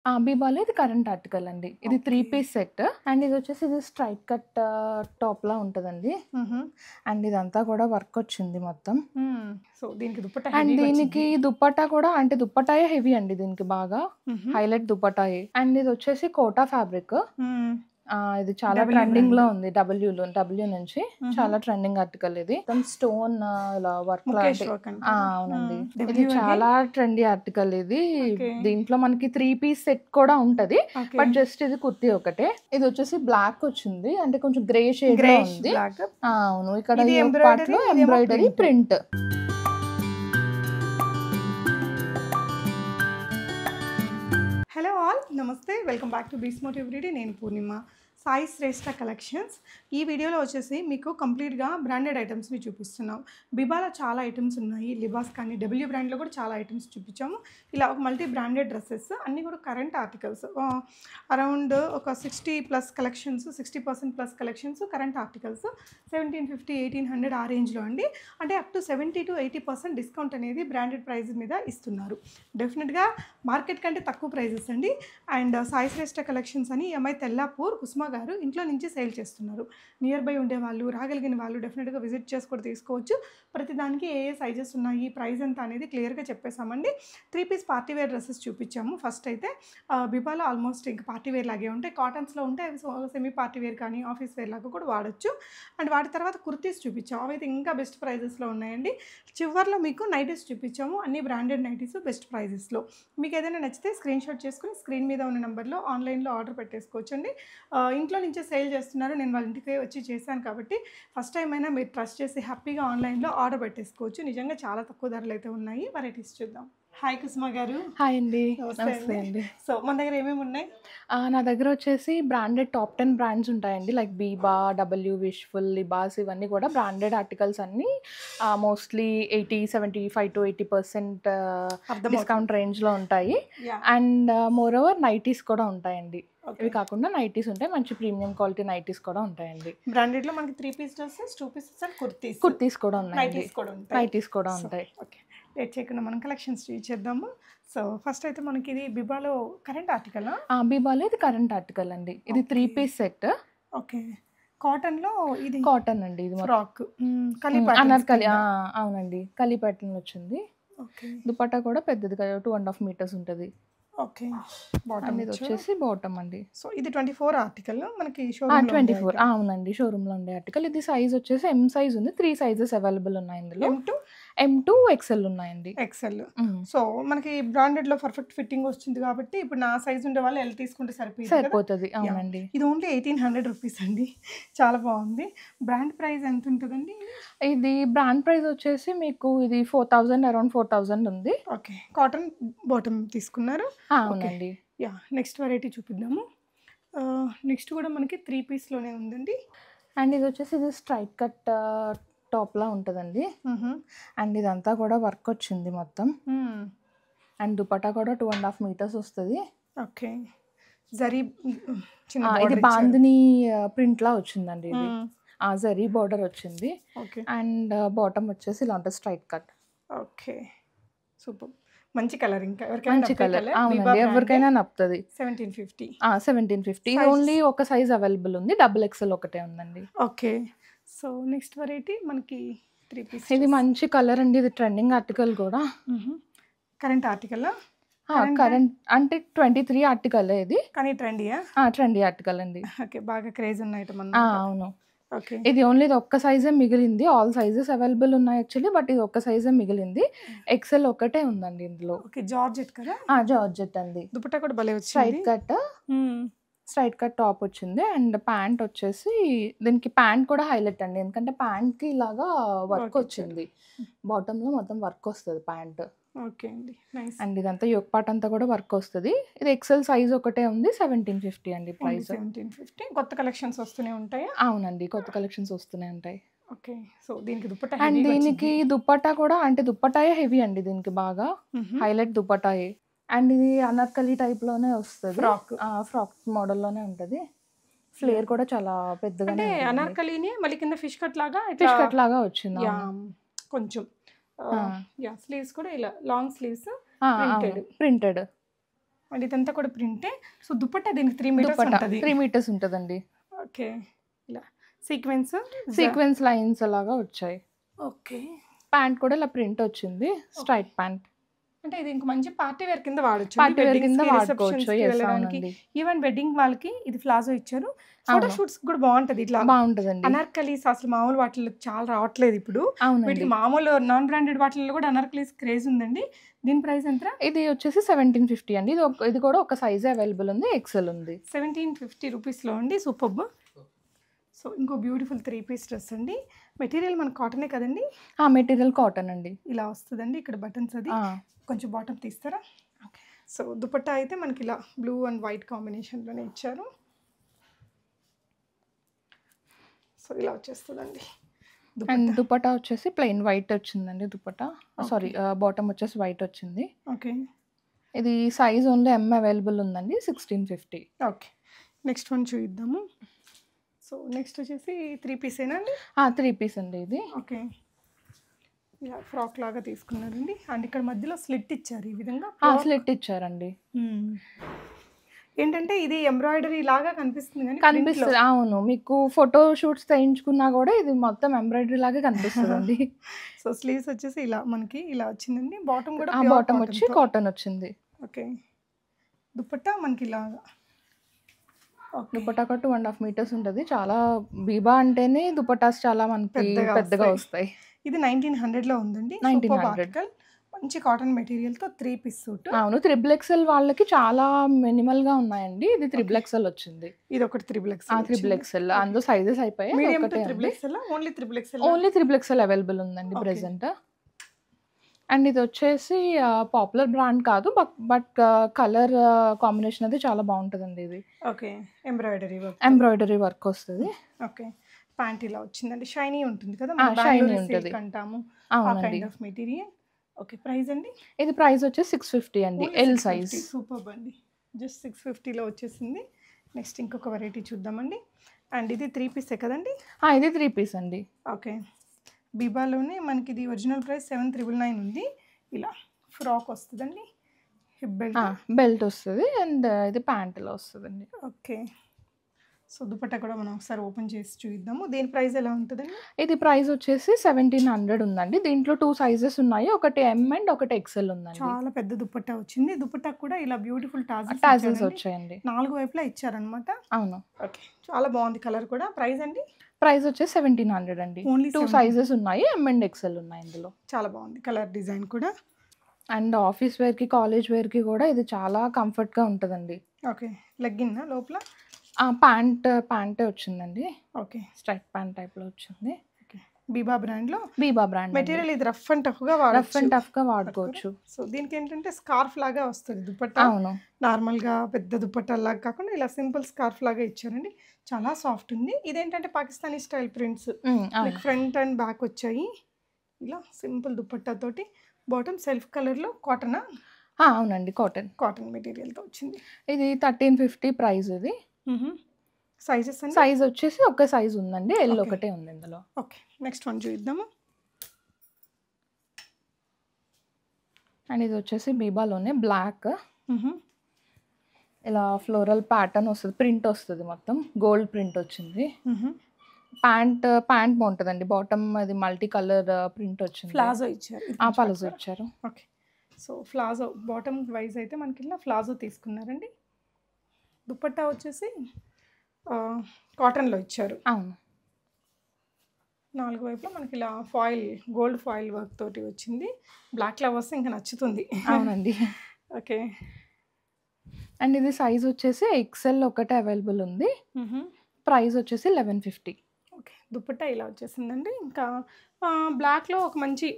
బీబాలో ఇది current article అండి. ఇది 3 పీస్ సెట్ అండ్ ఇది స్ట్రైట్ కట్ టాప్‌లా ఉంటదండి. హుహు. అండ్ ఇదంతా కూడా వర్క్ వచ్చింది మొత్తం. సో, దీనికి దుపట్టా అండ్ హెవీగా దీనికి దుపట్టా కూడా అంటే దుపట్టాయే హెవీ అండి దీనికి బాగా. హుహు. హైలైట్ దుపట్టాయే. అండ్ ఇదొచ్చేసి కోటా ఫ్యాబ్రిక్. ఇది చాలా W ట్రెండింగ్‌లో బ్రాండ్. ఉంది. డబ్ల్యూ నుంచి హుహు. చాలా ట్రెండింగ్ ఆర్టికల్ ఇది. మొత్తం స్టోన్ ఇలా వర్క్ ముఖేష్ లాంటి వర్క్ అంటారా? అవునండి. ఇది W again? చాలా ట్రెండీ ఆర్టికల్ ఇది. ఓకే. దీంట్లో మనకి 3 పీస్ సెట్ కూడా ఉంటది. ఓకే. బట్ జస్ట్ ఇది కుర్తీ ఒకటే. ఇది వచ్చేసి బ్లాక్ వచ్చింది. అంటే కొంచెం గ్రే షేడ్‌లో గ్రేష్ ఉంది. బ్లాక్. అవును. ఇక్కడ ఇది ఈ ఎంబ్రాయిడరీ, పార్ట్‌లో ఇదేమో ఎంబ్రాయిడరీ ప్రింట్. హలో ఆల్, నమస్తే, వెల్కమ్ బ్యాక్ టు బీస్మోట్ ఎవ్రీడే. నేను పూర్ణిమ, సాయి శ్రేష్ఠ కలెక్షన్స్. ఈ వీడియోలో వచ్చేసి మీకు కంప్లీట్గా బ్రాండెడ్ ఐటమ్స్ని చూపిస్తున్నాం. బిబాలో చాలా ఐటమ్స్ ఉన్నాయి, లిబాస్ కానీ డబ్ల్యూ బ్రాండ్లో కూడా చాలా ఐటమ్స్ చూపించాము. ఇలా ఒక మల్టీ బ్రాండెడ్ డ్రెస్సెస్ అన్నీ కూడా కరెంట్ ఆర్టికల్స్, అరౌండ్ ఒక 60+ collections, 60% plus collections current articles. 1750, 1800 ఆ రేంజ్లో అండి. అంటే అప్ టు 70 to 80% డిస్కౌంట్ అనేది బ్రాండెడ్ ప్రైస్ మీద ఇస్తున్నారు. డెఫినెట్గా మార్కెట్ కంటే తక్కువ ప్రైజెస్ అండి. అండ్ సాయి శ్రేష్ఠ కలెక్షన్స్ అని ఎంఐ తెల్లాపూర్ కుస్మా గారు ఇంట్లో నుంచి సేల్ చేస్తున్నారు. నియర్ బై ఉండే వాళ్ళు, రాగలిగిన వాళ్ళు డెఫినెట్గా విజిట్ చేసి కూడా తీసుకోవచ్చు. ప్రతిదానికి ఏ సైజెస్ ఉన్నాయి, ప్రైస్ ఎంత అనేది క్లియర్గా చెప్పేసామండి. 3 పీస్ పార్టీ వేర్ డ్రెస్సెస్ చూపించాము. ఫస్ట్ అయితే బిబాలో ఆల్మోస్ట్ ఇంకా పార్టీ వేర్ లాగే ఉంటాయి. కాటన్స్లో ఉంటే అవి సెమీ పార్టీ వేర్ కానీ ఆఫీస్ వేర్ లాగా కూడా వాడచ్చు. అండ్ వాటి తర్వాత కుర్తీస్ చూపించాము. అవి అయితే ఇంకా బెస్ట్ ప్రైజెస్లో ఉన్నాయండి. చివరిలో మీకు నైటీస్ చూపించాము. అన్ని బ్రాండెడ్ నైటీస్ బెస్ట్ ప్రైజెస్లో. మీకు ఏదైనా నచ్చితే స్క్రీన్ షాట్ చేసుకుని స్క్రీన్ మీద ఉన్న నెంబర్లో ఆన్లైన్లో ఆర్డర్ పెట్టేసుకోవచ్చండి. ఇంట్లో నుంచే సేల్ చేస్తున్నారు, నేను వాళ్ళ ఇంటికి వచ్చి చేశాను కాబట్టి ఫస్ట్ టైం అయినా మీరు ట్రస్ట్ చేసి హ్యాపీగా ఆన్లైన్లో ఆర్డర్ పెట్టేసుకోవచ్చు. నిజంగా చాలా తక్కువ ధరలు అయితే ఉన్నాయి. వెరైటీస్ చూద్దాం. హాయ్ కుసుమ గారు. హాయ్ అండి. నమస్తే అండి. సో మన దగ్గర ఏమేమి ఉన్నాయి? నా దగ్గర వచ్చేసి బ్రాండెడ్ టాప్ 10 బ్రాండ్స్ ఉంటాయండి. Like Biba, W, wishful, Libas ఇవన్నీ కూడా బ్రాండెడ్ ఆర్టికల్స్ అన్నీ మోస్ట్లీ 75 to 80% డిస్కౌంట్ రేంజ్లో ఉంటాయి. అండ్ మోర్ ఓవర్ నైటీస్ కూడా ఉంటాయండి. ఇవి కాకుండా నైటీస్ ఉంటాయి, మంచి ప్రీమియం క్వాలిటీ నైటీస్ కూడా ఉంటాయండి. బ్రాండెడ్లో మనకి 3 piece dresses, 2 pieces and kurtis కూడా ఉన్నాయండి. నైటీస్ కూడా ఉంటాయి. ఓకే, లేట్ చేయకుండా మనం కలెక్షన్స్ చూసేద్దాము. సో ఫస్ట్ అయితే మనకి ఇది బిబాలో కరెంట్ ఆర్టికల్. బీబాలో ఇది కరెంట్ ఆర్టికల్ అండి. ఇది 3 పీస్ సెట్. ఓకే, కాటన్లో ఇది కాటన్ అండి. ఇది ఫ్రాక్ అనార్కలి. అవునండి, కలి ప్యాటర్న్ వచ్చింది. ఓకే, దుపట్టా కూడా పెద్దది కదా, 2.5 meters ఉంటుంది. ఓకే, బాటమ్ ఇది వచ్చేసి బాటమ్ అండి. సో ఇది 24 ఆర్టికల్ మనకి 24. అవునండి, షోరూమ్లో ఉండే ఆర్టికల్. ఇది సైజ్ వచ్చేసి M సైజ్ ఉంది. 3 సైజెస్ అవైలబుల్ ఉన్నాయి ఇందులో. M2 XL ఉన్నాయండి. XL. సో మనకి బ్రాండెడ్లో పర్ఫెక్ట్ ఫిట్టింగ్ వచ్చింది కాబట్టి ఇప్పుడు నా సైజ్ ఉండే వాళ్ళు L తీసుకుంటే సరిపోతుంది. అవునండి. ఇది ఓన్లీ 1800 రూపీస్ అండి. చాలా బాగుంది. బ్రాండ్ ప్రైస్ ఎంత ఉంటుందండి? ఇది బ్రాండ్ ప్రైస్ వచ్చేసి మీకు ఇది 4000, అరౌండ్ 4000 ఉంది. ఓకే, కాటన్ బాటమ్ తీసుకున్నారు. అవునండి. Next variety చూపిద్దాము. నెక్స్ట్ కూడా మనకి 3 పీస్లోనే ఉందండి. అండ్ ఇది వచ్చేసి స్ట్రైట్ కట్ టాప్లా ఉంటుందండి. అండ్ ఇదంతా కూడా వర్క్ వచ్చింది మొత్తం. అండ్ దుపట్టా కూడా 2.5 meters వస్తుంది. ఓకే, జరీ ఇది బాందిని ప్రింట్లా వచ్చిందండి. ఇది జరీ బార్డర్ వచ్చింది. అండ్ బాటమ్ వచ్చేసి ఇలా ఉంటుంది, స్ట్రైట్ కట్. ఓకే, సూపర్, మంచి కలర్. ఇంకా మంచి కలర్. అవునండి, ఎవరికైనా నప్పుతుంది. 1750. ఇది ఓన్లీ ఒక సైజ్ అవైలబుల్ ఉంది, XXL ఒకటే ఉందండి. ఓకే, సో నెక్స్ట్ వెరైటీ మనకి 3 పీస్. ఇది మంచి కలర్ అండి. ఇది ట్రెండింగ్ ఆర్టికల్ కూడా. Current article. కరెంట్ అంటే 23 ఆర్టికల్ ఇది, కానీ ట్రెండీ ఆర్టికల్ అండి. ఓకే, బాగా క్రేజ్ ఉన్న ఐటమ్. అవును. ఇది ఓన్లీ ఇది ఒక్క సైజే మిగిలింది. ఆల్ సైజెస్ అవైలబుల్ ఉన్నాయి యాక్చువల్లీ, బట్ ఇది ఒక్క సైజే మిగిలింది. XL ఒకటే ఉందండి ఇందులో. ఓకే, జార్జెట్ కదా? జార్జెట్ అండి. దుపట్టా కూడా భలే వచ్చింది. స్ట్రైట్ కట్ టాప్ వచ్చింది. అండ్ ప్యాంట్ వచ్చేసి దీనికి ప్యాంట్ కూడా హైలైట్ అండి, ఎందుకంటే ప్యాంట్కి ఇలాగా వర్క్ వచ్చింది. బాటంలో మొత్తం వర్క్ వస్తుంది ప్యాంట్. ఓకే అండి, నైస్. అండ్ ఇదంతా యోక్ పార్ట్ అంతా కూడా వర్క్ వస్తుంది. ఇది XL సైజ్ ఒకటే ఉంది. 1750 అండి ప్రైస్. 1750. కొత్త కలెక్షన్స్ వస్తూనే ఉంటాయి. అవునండి, కొత్త కలెక్షన్స్ వస్తూనే ఉంటాయి. ఓకే, సో దీనికి దుపట్టా. అండ్ దీనికి దుపట్టా కూడా అంటే దుపట్టాయే హెవీ అండి దీనికి బాగా. హైలైట్ దుపట్టాయే. అండ్ ఇది అనార్కలి టైప్లోనే వస్తుంది. ఫ్రాక్ మోడల్లోనే ఉంటుంది. ఫ్లేర్ కూడా చాలా పెద్దగా. అంటే అనార్కలిని మళ్ళీ కింద ఫిష్ కట్ లాగా వచ్చింది కొంచెం. స్లీవ్స్ కూడా ఇలా లాంగ్ స్లీవ్స్, ప్రింటెడ్. అండ్ ఇదంతా కూడా ప్రింటే. సో దుపట్టా దీనికి 3 మీటర్స్ దుపట్టా ఉంటుంది. 3 మీటర్స్ ఉంటుందండి. ఓకే. ఇలా సీక్వెన్స్ సీక్వెన్స్ లైన్స్ అలాగా వచ్చాయి. ఓకే. ప్యాంట్ కూడా ఇలా ప్రింట్ వచ్చింది, స్ట్రైట్ ప్యాంట్. అంటే ఇది ఇంక మంచి పార్టీ వేర్ కింద వాడొచ్చు. పార్టీ వేర్ కింద వెడ్డింగ్స్‌కి, వాడుకోవచ్చు. రిసెప్షన్స్‌కి ఎస్ వెళ్ళడానికి, అవునండి. ఈవెన్ వెడ్డింగ్ వాళ్ళకి ఇది ప్లాజో ఇచ్చారు. ఫోటో షూట్స్ కూడా బాగుంటది. ఇట్లా బాగుంటుందండి. అనార్కలీస్ అసలు మామూలు వాటిల్లో చాలా రావట్లేదు ఇప్పుడు. అవునండి. వీటికి మామూలు నాన్ బ్రాండెడ్ వాటిల్లో కూడా అనార్కలీస్ క్రేజ్ ఉందండి. దీని ప్రైస్ ఎంత? ఇది వచ్చేసి 1750 అండి. ఇది కూడా ఒక సైజ్ అవైలబుల్ ఉంది, ఎక్సెల్ ఉంది. 1750 రూపీస్లో అండి. సూపర్బ్. సో ఇంకో బ్యూటిఫుల్ 3 పీస్ డ్రెస్ అండి. మెటీరియల్ మన కాటనే కదండి? మెటీరియల్ కాటన్ అండి. ఇలా వస్తుందండి. ఇక్కడ బటన్స్ అది కొంచెం బాటమ్ తీస్తారా? సో దుపట్టా అయితే మనకి ఇలా బ్లూ అండ్ వైట్ కాంబినేషన్లోనే ఇచ్చారు. సో ఇలా వచ్చేస్తుందండి. అండ్ దుపట్టా వచ్చేసి ప్లెయిన్ వైట్ వచ్చిందండి. దుపట్టా సారీ బాటమ్ వచ్చేసి వైట్ వచ్చింది. ఓకే. ఇది సైజ్ ఓన్లీ ఎం అవైలబుల్ ఉందండి, 1650. ఓకే. నెక్స్ట్ వన్ చూద్దాము. సో నెక్స్ట్ వచ్చేసి 3 పీసేనండి? 3 పీస్ అండి ఇది. ఓకే. ఇలా ఫ్రాక్ లాగా తీసుకున్నారండి. అండ్ ఇక్కడ మధ్యలో స్లిట్ ఇచ్చారు ఈ విధంగా. స్లిట్ ఇచ్చారండి. ఏంటంటే ఇది ఎంబ్రాయిడరీ లాగా కనిపిస్తుంది కానీ కనిపిస్తుంది. అవును, మీకు ఫోటో షూట్స్ చేయించుకున్నా కూడా ఇది మొత్తం ఎంబ్రాయిడరీ లాగా కనిపిస్తుందండి. సో స్లీవ్స్ వచ్చేసి ఇలా మనకి ఇలా వచ్చిందండి. బాటమ్ కూడా బాటమ్ వచ్చి కాటన్ వచ్చింది. ఓకే. దుపట్టా మనకి ఇలాగా దుపట్టా ఒక 2.5 మీటర్స్ ఉంటుంది. చాలా బీబా అంటేనే దుపట్టాస్ చాలా మనకి పెద్దగా వస్తాయి. ఇది 1900లో ఉందండి. 1900 మంచి కాటన్ మెటీరియల్తో 3 పీస్ సూట్. అవును, XXL వాళ్ళకి చాలా మినిమల్ గా ఉన్నాయండి. ఇది XXL వచ్చింది. ఇది ఒకటి XXL అందులో సైజెస్ అయిపోయాయి. Medium to XXL only XXL available ఉందండి ప్రెసెంట్. అండ్ ఇది వచ్చేసి పాపులర్ బ్రాండ్ కాదు, బట్ కలర్ కాంబినేషన్ అది చాలా బాగుంటుందండి ఇది. ఓకే. ఎంబ్రాయిడరీ వర్క్ వస్తుంది. ఓకే. ప్యాంట్ ఇలా వచ్చిందండి. షైనీ ఉంటుంది కదా, షైనీ ఉంటుంది అంటాము. అవునండి. Kind of material. Okay. Price అండి? ఇది ప్రైస్ వచ్చేసి 650 అండి, ఎల్ సైజ్. సూపర్ అండి. జస్ట్ 650లో వచ్చేసింది. నెక్స్ట్ ఇంకొక వెరైటీ చూద్దామండి. అండ్ ఇది 3 పీసే కదండి? ఇది 3 పీస్ అండి. ఓకే. బీబాలోనే మనకి ఇది ఒరిజినల్ ప్రైస్ 7999 ఉంది. ఇలా ఫ్రాక్ వస్తుందండి. హిప్ బెల్ట్ వస్తుంది. అండ్ ఇది ప్యాంట్లో వస్తుందండి. ఓకే. సో దుపట్టా కూడా మనం ఒకసారి ఓపెన్ చేసి చూద్దాము. దీని ప్రైస్ ఎలా ఉంటుందండి? ఇది ప్రైస్ వచ్చేసి 1700 ఉందండి. దీంట్లో 2 సైజెస్ ఉన్నాయి, ఒకటి ఎం అండ్ ఒకటి ఎక్సెల్ ఉందండి. చాలా పెద్ద దుపట్టా వచ్చింది. దుపట్టా కూడా ఇలా బ్యూటిఫుల్ టాజిల్స్ వచ్చాయండి. 4 వైపులా ఇచ్చారనమాట. అవును. ఓకే. చాలా బాగుంది కలర్ కూడా. ప్రైస్ అండి? ప్రైస్ వచ్చేసి 1700 అండి. ఓన్లీ 2 సైజెస్ ఉన్నాయి, ఎం అండ్ ఎక్సెల్ ఉన్నాయి ఇందులో. చాలా బాగుంది కలర్ డిజైన్ కూడా. అండ్ ఆఫీస్ వేర్కి, కాలేజ్ వేర్కి కూడా ఇది చాలా కంఫర్ట్గా ఉంటుందండి. ఓకే. లెగ్గిన్నా లోపల? ప్యాంటే వచ్చిందండి. ఓకే. స్ట్రైట్ ప్యాంట్ టైప్లో వచ్చింది. Biba brand material. ఇది రఫ్ అండ్ టఫ్ గా వాడుకోవచ్చు. సో దీనికి ఏంటంటే స్కార్ఫ్ లాగా వస్తుంది దుపట్టా. అవును. నార్మల్ గా పెద్ద దుపట్టా లాగా కాకుండా ఇలా సింపుల్ స్కార్ఫ్ లాగా ఇచ్చారండి. చాలా సాఫ్ట్ ఉంది. ఇదేంటంటే Pakistani style prints, like front and back వచ్చాయి. ఇలా సింపుల్ దుపట్టా తోటి. బాటమ్ సెల్ఫ్ కలర్ లో కాటన్. అవునండి, కాటన్ మెటీరియల్ తో వచ్చింది. ఇది 1350 ప్రైస్. ఇది సైజ్ వచ్చేసి ఒక సైజ్ ఉందండి, ఎల్ ఒకటే ఉంది ఇందులో. ఓకే. నెక్స్ట్ వన్ చూద్దాము. అండ్ ఇది వచ్చేసి బీబాలోనే బ్లాక్. ఇలా ఫ్లోరల్ ప్యాటర్న్ వస్తుంది, ప్రింట్ వస్తుంది, మొత్తం గోల్డ్ ప్రింట్ వచ్చింది. ప్యాంట్ బాగుంటుందండి. బాటమ్ అది మల్టీ కలర్ ప్రింట్ వచ్చింది. ప్లాజో ఇచ్చారు. Okay. So palazzo bottom wise అయితే మనకి ఇలా ప్లాజో తీసుకున్నారండి. దుపట్టా వచ్చేసి కాటన్లో ఇచ్చారు. అవును. 4 వైపులా మనకి ఇలా గోల్డ్ ఫాయిల్ వర్క్ తోటి వచ్చింది. బ్లాక్లో వస్తే ఇంకా నచ్చుతుంది. అవునండి. ఓకే. అండ్ ఇది సైజ్ వచ్చేసి ఎక్సెల్ ఒకటే అవైలబుల్ ఉంది. ప్రైస్ వచ్చేసి 1150. ఓకే. దుపట్టా ఇలా వచ్చేసిందండి. ఇంకా బ్లాక్లో ఒక మంచి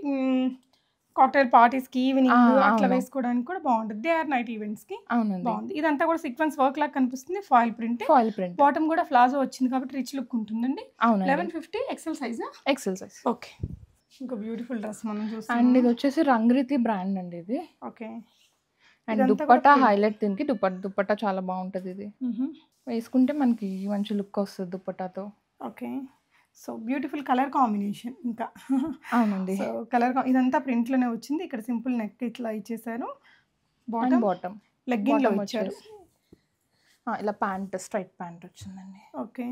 కాక్టైల్ పార్టీస్కి, ఈవినింగ్ అట్లా వేసుకోవడానికి కూడా బాగుంటుంది. డే ఆర్ నైట్ ఈవెంట్స్కి బాగుంది. ఇదంతా కూడా సీక్వెన్స్ వర్క్ లాగా కనిపిస్తుంది. Foil print. బాటమ్ కూడా ప్లాజో వచ్చింది కాబట్టి రిచ్ లుక్ ఉంటుందండి. 1150 ఎక్సెల్ సైజ్. ఓకే. ఇంకా బ్యూటిఫుల్ డ్రెస్ మనం చూస్తాం. అండ్ ఇది వచ్చేసి రంగ్రీతి బ్రాండ్ అండి ఇది. ఓకే. అండ్ దుపట్టా హైలైట్ దీనికి. దుపట్టా చాలా బాగుంటుంది. ఇది వేసుకుంటే మనకి మంచి లుక్ వస్తుంది దుపట్టాతో. Okay. So beautiful colour combination. ఇంకా అవునండి. సో ఇదంతా ప్రింట్లోనే వచ్చింది. ఇక్కడ సింపుల్ నెక్ ఇట్లా ఇచ్చేసారు. బాటమ్ లెగ్గిన్లో బాటమ్ ఇచ్చారు. వచ్చేసి ఇలా ప్యాంట్ స్ట్రైట్ ప్యాంట్ వచ్చిందండి. ఓకే.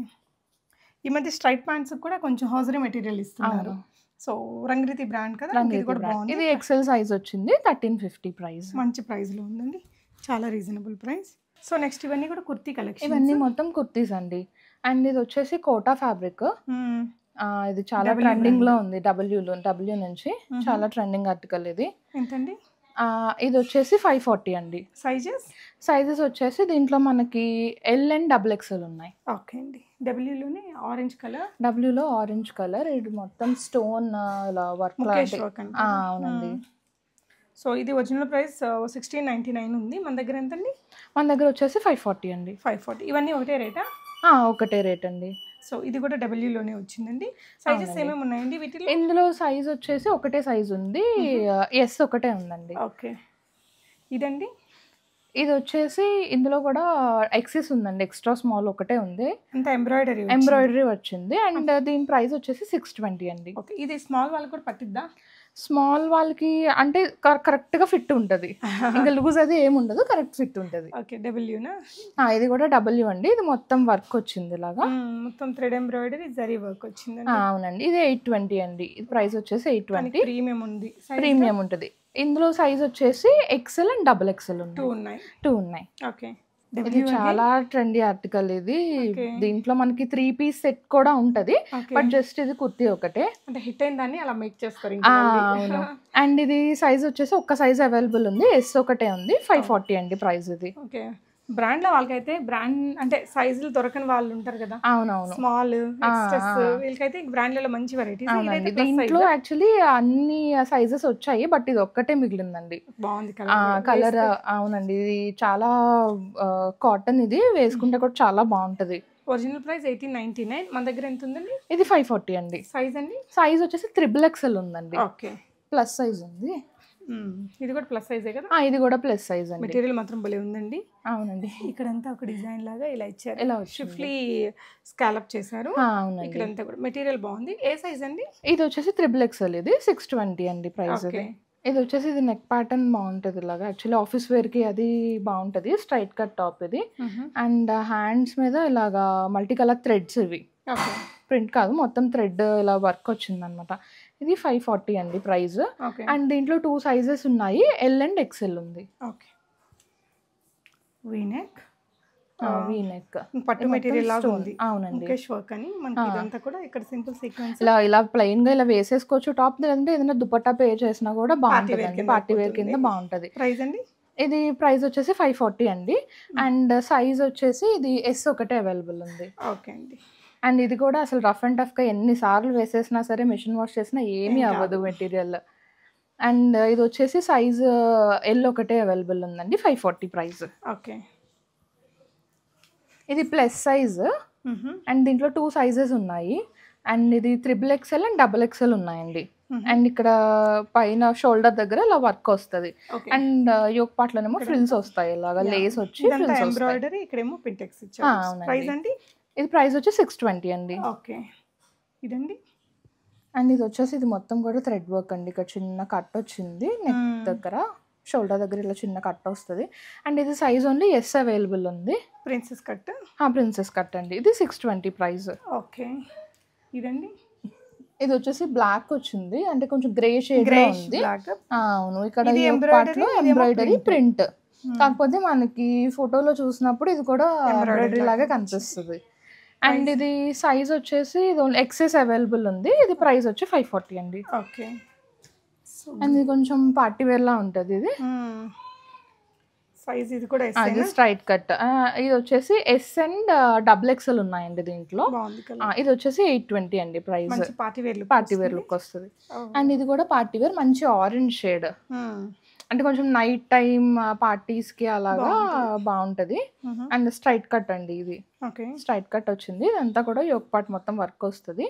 ఈ మధ్య స్ట్రైట్ ప్యాంట్స్ కూడా కొంచెం హౌజరీ మెటీరియల్ ఇస్తున్నారు. అవును. సో రంగరీతి బ్రాండ్ కదా, ఇంక ఇది రంగీతి కూడా బ్రాండ్. బాగుంది. ఇది ఎక్సెల్ సైజ్ వచ్చింది 1350 ప్రైస్. మంచి ప్రైస్లో ఉందండి, చాలా రీజనబుల్ ప్రైస్. సో నెక్స్ట్ ఇవన్నీ కూడా కుర్తీ కలెక్షన్. ఇవన్నీ మొత్తం కుర్తీస్ అండి. అండ్ ఇది వచ్చేసి కోటా ఫ్యాబ్రిక్. ఇది చాలా W ట్రెండింగ్ లో brand. ఉంది. డబ్ల్యూ నుంచి చాలా ట్రెండింగ్ ఆర్టికల్ ఇది. ఎంతండి? ఇది వచ్చేసి 540 అండి. సైజెస్? సైజెస్ వచ్చేసి దీంట్లో మనకి ఎల్ అండ్ డబుల్ ఎక్స్ఎల్ ఉన్నాయి. ఓకే అండి. డబ్ల్యూలోనే ఆరెంజ్ కలర్, డబ్ల్యూలో ఆరెంజ్ కలర్, ఇది మొత్తం స్టోన్ ఇలా వర్క్ ముఖేష్ వర్క్ అండి. అవునండి. సో ఇది ఒరిజినల్ ప్రైస్ 1699 ఉంది. మన దగ్గర ఎంతండి? మన దగ్గర వచ్చేసి 540 అండి. 540. ఇవన్నీ ఒకటే రేటా? ఒకటే రేట్ అండి. సో ఇది కూడా డబ్ల్యూలోనే వచ్చిందండి. సైజెస్ ఏమేమి ఉన్నాయండి వీటిలో? ఇందులో సైజ్ వచ్చేసి ఒకటే సైజ్ ఉంది, ఎస్ ఒకటే ఉందండి. ఓకే. ఇదండి? ఇది వచ్చేసి ఇందులో కూడా ఎక్సెస్ ఉందండి, ఎక్స్ట్రా స్మాల్ ఒకటే ఉంది. అంత ఎంబ్రాయిడరీ వచ్చింది. అండ్ దీని ప్రైస్ వచ్చేసి 620 అండి. ఓకే. ఇది స్మాల్ వాళ్ళకి కూడా పట్టిద్దా? స్మాల్ వాళ్ళకి అంటే కరెక్ట్గా ఫిట్ ఉంటుంది, ఇంకా లూజ్ అది ఏముండదు, కరెక్ట్ ఫిట్ ఉంటుంది. ఓకే. డబ్ల్యూనా? ఇది కూడా డబ్ల్యూ అండి. ఇది మొత్తం వర్క్ వచ్చింది ఇలాగా, మొత్తం థ్రెడ్ ఎంబ్రాయిడరీ జరీ వర్క్ వచ్చింది. అవునండి. ఇది 820 అండి. ఇది ప్రైస్ వచ్చేసి 820. ప్రీమియం ఉంది. ప్రీమియం ఉంటుంది. ఇందులో సైజ్ వచ్చేసి ఎక్సెల్ అండ్ డబుల్ ఎక్సెల్ ఉన్నాయి. 2 ఉన్నాయి. ఓకే. ఇది చాలా ట్రెండీ ఆర్టికల్ ఇది. దీంట్లో మనకి 3 పీస్ సెట్ కూడా ఉంటది, బట్ జస్ట్ ఇది కుర్తీ ఒకటే. అంటే హిట్ అయిందని అలా మేక్ చేస్తారు. అవును. అండ్ ఇది సైజ్ వచ్చేసి ఒక్క సైజ్ అవైలబుల్ ఉంది, ఎస్ ఒకటే ఉంది. 540 అండి ప్రైస్ ఇది. ఓకే. బ్రాండ్ లో వాళ్ళకైతే బ్రాండ్ అంటే సైజులు దొరకని వాళ్ళు ఉంటారు కదా, అవునవును, స్మాల్ ఎక్స్ట్రెస్, వీళ్ళకైతే బ్రాండ్లలో మంచి వెరైటీస్. అవునండి. దీంట్లో యాక్చువల్లీ అన్ని సైజెస్ వచ్చాయి, బట్ ఇది ఒక్కటే మిగిలిందండి. బాగుంది కలర్. అవునండి, ఇది చాలా కాటన్, ఇది వేసుకుంటే కూడా చాలా బాగుంటది. Original price 1899. మన దగ్గర ఎంత ఉందండి? ఇది 540 అండి. సైజ్ అండి? సైజ్ వచ్చేసి 3XL ఉందండి. ఓకే. ప్లస్ సైజ్ ఉంది. ఇది కూడా ప్లస్ సైజే కదా? ఇది కూడా ప్లస్ సైజ్ అండి. మెటీరియల్ మాత్రం భలే ఉందండి. అవునండి. ఇక్కడంతా ఒక డిజైన్ లాగా ఇలా ఇచ్చారు, ఇలా షిఫ్ట్లీ స్కాలప్ చేశారు. అవునండి. ఇక్కడంతా కూడా మెటీరియల్ బాగుంది. ఏ సైజ్ అండి? ఇది వచ్చేసి 3XL, ఇది 620 అండి ప్రైస్. ఇది వచ్చేసి ఇది నెక్ ప్యాటర్న్ బాగుంటుంది ఇలాగా, యాక్చువల్లీ ఆఫీస్ వేర్ కి అది బాగుంటది. స్ట్రైట్ కట్ టాప్ ఇది. అండ్ హ్యాండ్స్ మీద ఇలాగా మల్టీ కలర్ థ్రెడ్స్, ఇవి ప్రింట్ కాదు, మొత్తం థ్రెడ్ ఇలా వర్క్ వచ్చింది అనమాట. ఇది 540 అండి ప్రైస్. అండ్ దీంట్లో 2 సైజెస్ ఉన్నాయి, ఎల్ అండ్ ఎక్స్ఎల్ ఉంది. ఓకే. వీనెక్ పట్టు మెటీరియల్ లాగా ఉంది. అవునండి. ముఖేష్ వర్క్ అని మనకి ఇదంతా కూడా ఇక్కడ సింపుల్ సీక్వెన్స్ ఇలా ప్లెయిన్ గా ఇలా వేసేసుకోవచ్చు టాప్, లేదంటే ఏదైనా దుపట్టా పే చేసినా కూడా బాగుంటుంది, పార్టీ వేర్ కింద బాగుంటది. ప్రైస్ అండి? ఇది ప్రైస్ వచ్చేసి 540 అండి. అండ్ సైజ్ వచ్చేసి ఇది ఎస్ ఒకటే అవైలబుల్ ఉంది. ఓకే అండి. అండ్ ఇది కూడా అసలు రఫ్ అండ్ టఫ్గా ఎన్నిసార్లు వేసేసినా సరే, మిషన్ వాష్ చేసినా ఏమీ అవ్వదు మెటీరియల్. అండ్ ఇది వచ్చేసి సైజ్ ఎల్ ఒకటే అవైలబుల్ ఉందండి. 540 ప్రైస్. ఓకే. ఇది ప్లస్ సైజ్. అండ్ దీంట్లో 2 సైజెస్ ఉన్నాయి. అండ్ ఇది XXL అండ్ XXL ఉన్నాయండి. అండ్ ఇక్కడ పైన షోల్డర్ దగ్గర ఇలా వర్క్ వస్తుంది. అండ్ యోక్ పార్ట్లోనేమో ఫ్రిల్స్ వస్తాయి, ఇలాగా లేస్ వచ్చి ఎంబ్రాయిడరీ, ఇక్కడేమో పింటెక్స్ ఇచ్చారు. ప్రైస్ అండి? ఇది ప్రైస్ వచ్చి 620 అండి. ఓకే. ఇదండి? అండ్ ఇది వచ్చేసి ఇది మొత్తం కూడా థ్రెడ్ వర్క్ అండి. ఇక్కడ చిన్న కట్ వచ్చింది నెక్ దగ్గర, షోల్డర్ దగ్గర ఇలా చిన్న కట్ వస్తుంది. అండ్ ఇది సైజ్ ఓన్లీ ఎస్ అవైలబుల్ ఉంది. Princess cut? ప్రిన్సెస్ కట్ అండి. ఇది 620 ప్రైస్. ఓకే. ఇదండి? ఇది వచ్చేసి బ్లాక్ వచ్చింది, అంటే కొంచెం గ్రే షేడ్ లో ఉంది. అవును. ఇక్కడ ఎంబ్రాయిడరీ ప్రింట్, కాకపోతే మనకి ఫోటోలో చూసినప్పుడు ఇది కూడా ఎంబ్రాయిడరీ లాగా కనిపిస్తుంది. అండ్ ఇది సైజ్ వచ్చేసి ఇది ఎక్సెస్ అవైలబుల్ ఉంది. ఇది ప్రైస్ వచ్చి 540 అండి. ఓకే. అండ్ ఇది కొంచెం పార్టీ వేర్ లా ఉంటుంది. ఇది సైజ్ ఇది కూడా స్ట్రైట్ కట్. ఇది వచ్చేసి ఎస్ అండ్ XXL ఉన్నాయండి దీంట్లో. ఇది వచ్చేసి 820 అండి ప్రైస్. పార్టీ వేర్ లుక్ వస్తుంది. అండ్ ఇది కూడా పార్టీ వేర్, మంచి ఆరెంజ్ షేడ్, అంటే కొంచెం నైట్ టైం పార్టీస్ కి అలాగా బాగుంటది. అండ్ స్ట్రైట్ కట్ అండి. ఇది స్ట్రైట్ కట్ వచ్చింది. ఇదంతా కూడా యోక్ పార్ట్ మొత్తం వర్క్ వస్తుంది.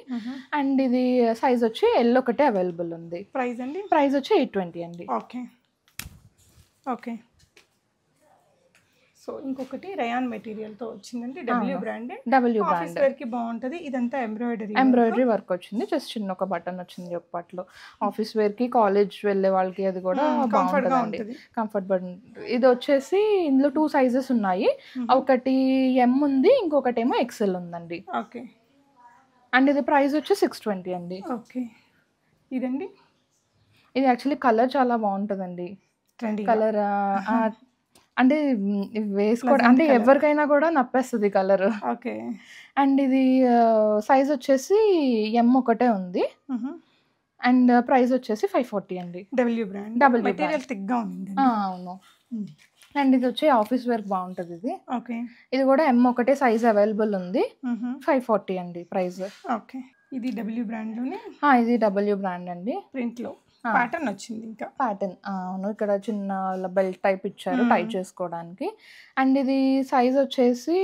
అండ్ ఇది సైజ్ వచ్చి ఎల్ ఒకటే అవైలబుల్ ఉంది. ప్రైస్ అండి? ప్రైస్ వచ్చి 820 అండి. ఓకే. ఓకే. సో ఇంకొకటి రయాన్ మెటీరియల్తో వచ్చిందండి, W brand. W office brand వేర్కి బాగుంటుంది. ఇదంతా ఎంబ్రాయిడరీ వర్క్ వచ్చింది. జస్ట్ చిన్న ఒక బటన్ వచ్చింది ఒకపాట్లో. ఆఫీస్ వేర్కి, కాలేజ్ వెళ్ళే వాళ్ళకి అది కూడా కంఫర్ట్గా బాగుంటుందండి. ఉంటుంది. కంఫర్టబుల్. ఇది వచ్చేసి ఇందులో 2 సైజెస్ ఉన్నాయి. ఒకటి ఎం ఉంది, ఇంకొకటి ఏమో ఎక్సెల్ ఉందండి. ఓకే. అండ్ ఇది ప్రైస్ వచ్చి 620 అండి. ఓకే. ఇదండి ఇది యాక్చువల్లీ కలర్ చాలా బాగుంటుందండి. ట్రెండీ కలర్ అంటే వేసుకోవడం అంటే ఎవరికైనా కూడా నప్పేస్తుంది కలర్. ఓకే. అండ్ ఇది సైజ్ వచ్చేసి ఎం ఒకటే ఉంది. అండ్ ప్రైస్ వచ్చేసి 540 అండి. W brand. మెటీరియల్ థిక్గా ఉంది. అవును. అండ్ ఇది వచ్చి ఆఫీస్ వేర్ బాగుంటుంది ఇది. ఓకే. ఇది కూడా ఎం ఒకటే సైజ్ అవైలబుల్ ఉంది. 540 అండి ప్రైస్. ఓకే. ఇది డబ్ల్యూ బ్రాండ్లోనే. ఇది డబ్ల్యూ బ్రాండ్ అండి. ప్రింట్లో ప్యాటర్న్ వచ్చింది. ఇంకా ప్యాటర్న్ అవును, ఇక్కడ చిన్న బెల్ట్ టైప్ ఇచ్చారు టై చేసుకోవడానికి. అండ్ ఇది సైజ్ వచ్చేసి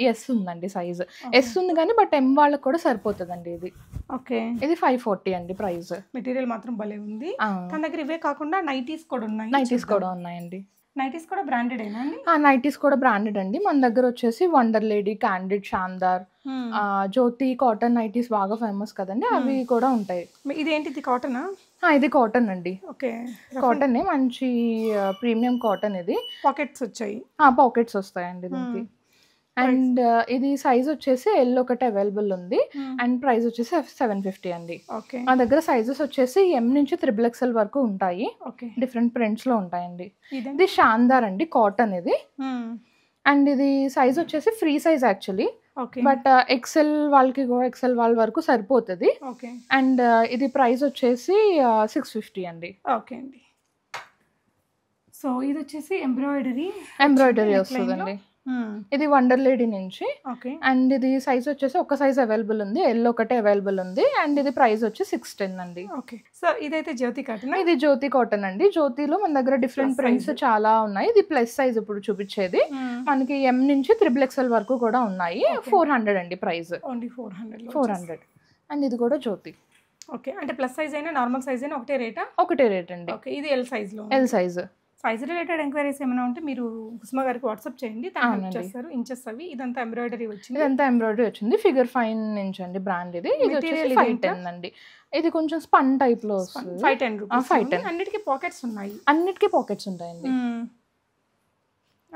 ఎస్ ఉందండి. సైజ్ ఎస్ ఉంది కానీ బట్ ఎం వాళ్ళకి కూడా సరిపోతుందండి ఇది. ఓకే. ఇది 540 అండి ప్రైస్. మెటీరియల్ మాత్రం భలే ఉంది. తన దగ్గర ఇవే కాకుండా నైటీస్ కూడా ఉన్నాయి. ఉన్నాయండి. నైటీస్ కూడా బ్రాండెడ్ అయినా అండి? నైటీస్ కూడా బ్రాండెడ్ అండి. మన దగ్గర వచ్చేసి వండర్ లేడీ, క్యాండిడ్, శాందార్, జ్యోతి కాటన్ నైటీస్ బాగా ఫేమస్ కదండి, అవి కూడా ఉంటాయి. ఇదేంటిది కాటనా? ఇది కాటన్ అండి. ఓకే. కాటన్ మంచి ప్రీమియం కాటన్. ఇది పాకెట్స్ వచ్చాయి. పాకెట్స్ వస్తాయండి దీనికి. అండ్ ఇది సైజ్ వచ్చేసి ఎల్ ఒకటి అవైలబుల్ ఉంది. అండ్ ప్రైస్ వచ్చేసి 750 అండి. ఓకే. మా దగ్గర సైజెస్ వచ్చేసి ఎం నుంచి XXL వరకు ఉంటాయి. ఓకే. డిఫరెంట్ ప్రింట్స్ లో ఉంటాయండి. ఇది శాందార్ అండి, కాటన్ ఇది. అండ్ ఇది సైజ్ వచ్చేసి free size actually, but XL వాళ్ళకి కూడా ఎక్సెల్ వాళ్ళ వరకు సరిపోతుంది. ఓకే. అండ్ ఇది ప్రైస్ వచ్చేసి 650 అండి. ఓకే అండి. సో ఇది వచ్చేసి ఎంబ్రాయిడరీ వస్తుందండి. ఇది వండర్ లేడీ నుంచి. అండ్ ఇది సైజ్ వచ్చేసి ఒక సైజ్ అవైలబుల్ ఉంది, ఎల్ ఒకటే అవైలబుల్ ఉంది. అండ్ ఇది ప్రైస్ వచ్చి 610 అండి. ఓకే. సో ఇదైతే జ్యోతి కాటన్. ఇది జ్యోతి కాటన్ అండి. జ్యోతిలో మన దగ్గర డిఫరెంట్ ప్రింట్స్ చాలా ఉన్నాయి. ఇది ప్లస్ సైజ్ ఇప్పుడు చూపించేది. మనకి ఎం నుంచి XXL వరకు కూడా ఉన్నాయి. 400 అండి ప్రైస్. ఓన్లీ 400. అండ్ ఇది కూడా జ్యోతి. ఓకే. అంటే ప్లస్ సైజ్ అయినా నార్మల్ సైజ్ అయినా ఒకటే రేటా? ఒకటే రేట్ అండి. ఓకే. ఇది L size. Size related enquiries ఏమైనా ఉంటే మీరు కుసుమ గారికి వాట్సాప్ చేయండి, తను చేస్తారు. ఇంచెస్ అవి ఇదంతా ఎంబ్రాయిడరీ వచ్చింది. ఫిగర్ 5 ఇంచ్ అండి బ్రాండ్. ఇది వచ్చేసి 510 అండి. ఇది కొంచెం స్పన్ టైప్ లో వస్తుంది. 510 రూపీస్. 510. అన్నిటికీ పాకెట్స్ ఉంటాయండి.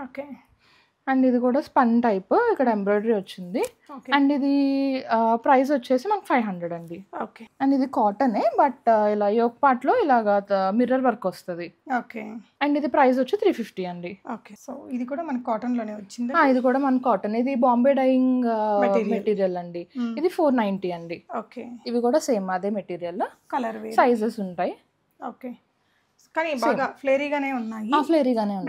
ఓకే. అండ్ ఇది కూడా స్పన్ టైప్, ఇక్కడ ఎంబ్రాయిడరీ వచ్చింది. అండ్ ఇది ప్రైస్ వచ్చేసి మనకు 500 అండి. ఓకే. అండ్ ఇది కాటనే, బట్ ఇలా యోక్ పార్ట్ లో ఇలాగా మిర్రర్ వర్క్ వస్తుంది. ఓకే. అండ్ ఇది ప్రైస్ వచ్చి 350 అండి. ఓకే. సో ఇది కూడా మన కాటన్ లోనే వచ్చింది. ఇది కూడా మన కాటన్. ఇది బాంబే డైయింగ్ మెటీరియల్ అండి. ఇది 490 అండి. ఓకే. ఇవి కూడా సేమ్ అదే మెటీరియల్, కలర్ సైజెస్ ఉంటాయి. ఓకే. కానీ బాగా ఫ్లేరీగానే ఉన్నాయి.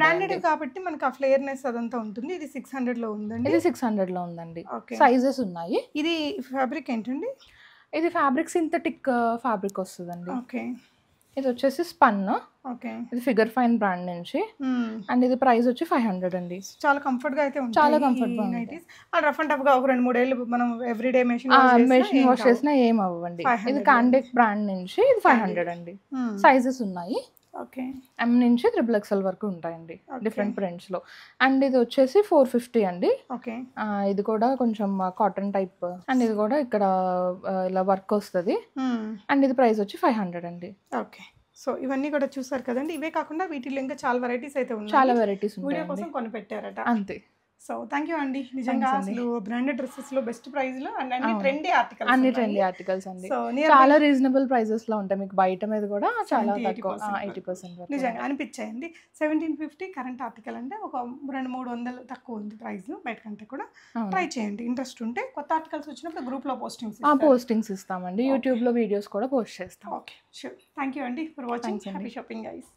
బ్రాండెడ్ కాబట్టి మనకి ఆ ఫ్లేర్నెస్ అదంతా ఉంటుంది. ఇది 600 లో ఉందండి. ఇది 600 లో ఉందండి. సైజెస్ ఉన్నాయి. ఇది ఫ్యాబ్రిక్ ఏంటండి? ఇది ఫ్యాబ్రిక్ సింథటిక్ ఫ్యాబ్రిక్ వస్తుందండి. ఓకే. ఇది వచ్చేసి స్పన్. ఓకే. ఇది ఫిగర్ 5 బ్రాండ్ నుంచి. అండ్ ఇది ప్రైస్ వచ్చి 500 అండి. చాలా కంఫర్ట్ గా అయితే ఉంటుంది. చాలా కంఫర్ట్ గా ఉంటుంది. రఫ్ అండ్ టఫ్ గా ఒక 2-3 ఏళ్ళు మనం ఎవ్రీడే మెషిన్ వాష్ చేసినా ఏం అవ్వండి. ఇది కాండెక్ బ్రాండ్ నుంచి. ఇది 500 అండి. సైజెస్ ఉన్నాయి. ఓకే. ఎం నుంచి XXL వరకు ఉంటాయండి, డిఫరెంట్ ప్రింట్స్ లో. అండ్ ఇది వచ్చేసి 450 అండి. ఓకే. ఇది కూడా కొంచెం కాటన్ టైప్. అండ్ ఇది కూడా ఇక్కడ ఇలా వర్క్ వస్తుంది. అండ్ ఇది ప్రైస్ వచ్చి 500 అండి. ఓకే. సో ఇవన్నీ కూడా చూసారు కదండి. ఇవే కాకుండా వీటిలో ఇంకా చాలా వెరైటీస్ అయితే ఉన్నాయి. చాలా వెరైటీస్ ఉన్నాయి. వీడియో కోసం కొని పెట్టారట అంతే. సో థ్యాంక్ యూ అండి. నిజంగా అసలు బ్రాండెడ్ డ్రెస్సెస్ లో బెస్ట్ ప్రైస్ లో అండ్ అన్ని ట్రెండీ ఆర్టికల్స్ అండి. చాలా రీజనబుల్ ప్రైసెస్ లో ఉంటాయి. మీకు బయట మీద కూడా చాలా తక్కువ 80% నిజంగా అనిపించాయండి. 1750 కరెంట్ ఆర్టికల్ అంటే ఒక 200-300 తక్కువ ఉంది ప్రైస్ బయట కంటే కూడా. ట్రై చేయండి, ఇంట్రెస్ట్ ఉంటే. కొత్త ఆర్టికల్స్ వచ్చినప్పుడు గ్రూప్ లో పోస్టింగ్స్ ఇస్తామండి. యూట్యూబ్ లో వీడియోస్ కూడా పోస్ట్ చేస్తాం. Okay, sure. థ్యాంక్ యూ అండి for watching. Happy shopping guys.